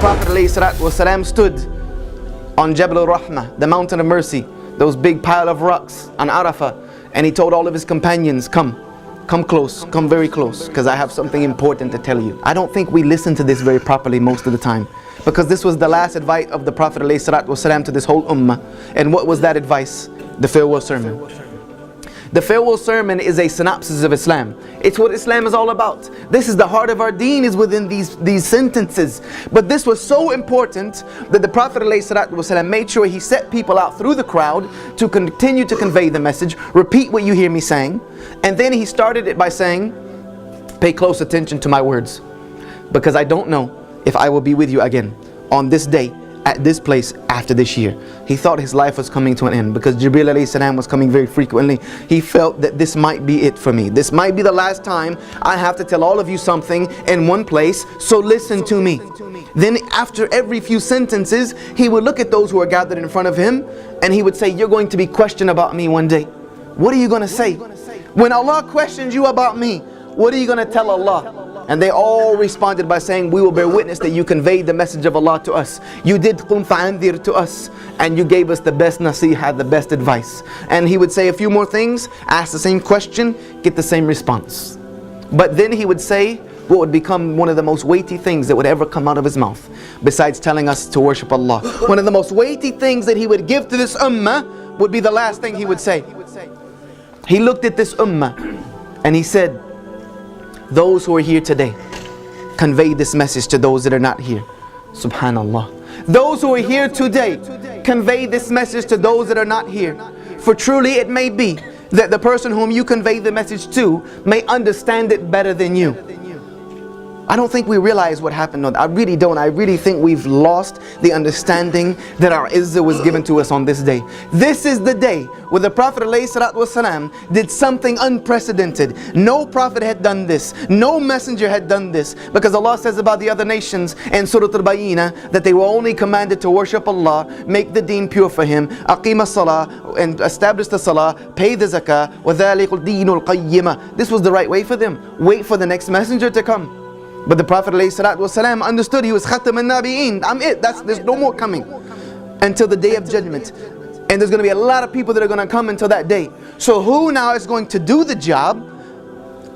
Prophet ﷺ stood on Jabal al-Rahmah, the mountain of mercy, those big pile of rocks on Arafah, and he told all of his companions, come close, come very close, because I have something important to tell you. I don't think we listen to this very properly most of the time, because this was the last advice of the Prophet ﷺ to this whole ummah. And what was that advice? The farewell sermon. The farewell sermon is a synopsis of Islam. It's what Islam is all about. This is the heart of our deen, is within these sentences. But this was so important that the Prophet ﷺ made sure he set people out through the crowd to continue to convey the message. Repeat what you hear me saying. And then he started it by saying, pay close attention to my words, because I don't know if I will be with you again on this day, at this place, after this year. He thought his life was coming to an end, because Jibreel alayhi salam was coming very frequently. He felt that this might be it for me. This might be the last time I have to tell all of you something in one place, so listen to me. Then after every few sentences, he would look at those who are gathered in front of him, and he would say, you're going to be questioned about me one day. What are you going to say? When Allah questions you about me, what are you going to tell Allah? And they all responded by saying, we will bear witness that you conveyed the message of Allah to us. You did qum fa'anzir to us, and you gave us the best nasiha, the best advice. And he would say a few more things, ask the same question, get the same response. But then he would say what would become one of the most weighty things that would ever come out of his mouth, besides telling us to worship Allah. One of the most weighty things that he would give to this ummah would be the last thing he would say. He looked at this ummah and he said, those who are here today, convey this message to those that are not here. Subhanallah. Those who are here today, convey this message to those that are not here. For truly it may be that the person whom you convey the message to may understand it better than you. I don't think we realize what happened. I really don't. I really think we've lost the understanding that our izzah was given to us on this day. This is the day where the Prophet ﷺ did something unprecedented. No prophet had done this. No messenger had done this. Because Allah says about the other nations in Surat al-Bayyinah that they were only commanded to worship Allah, make the deen pure for Him, aqim as-salah, and establish the salah, pay the zakah, وَذَلِكُ الدِّينُ الْقَيِّمَةِ. This was the right way for them. Wait for the next messenger to come. But the Prophet ﷺ understood he was Khatam al-Nabi'een. I'm it. There's no more coming until the day of judgment. And there's going to be a lot of people that are going to come until that day. So who now is going to do the job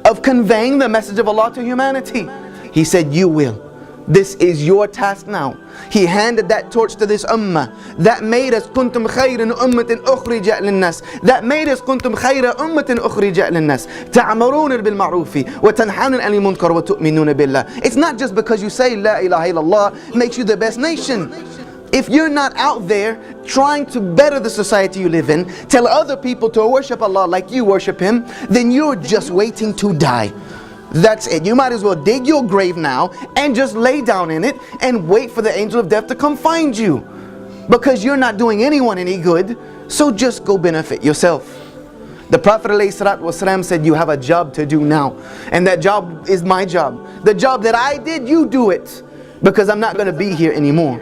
of conveying the message of Allah to humanity? He said, you will. This is your task now. He handed that torch to this ummah. That made us kuntum khayran ummatin ukhrijat linnas. That made us kuntum khayra ummatin ukhrijat linnas. Ta'muruna bil ma'rufi wa tanhana 'anil munkar wa tu'minuna billah. It's not just because you say la ilaha illallah makes you the best nation. If you're not out there trying to better the society you live in, tell other people to worship Allah like you worship Him, then you're just waiting to die. That's it. You might as well dig your grave now and just lay down in it and wait for the angel of death to come find you. Because you're not doing anyone any good, so just go benefit yourself. The Prophet ﷺ said, you have a job to do now. And that job is my job. The job that I did, you do it. Because I'm not going to be here anymore.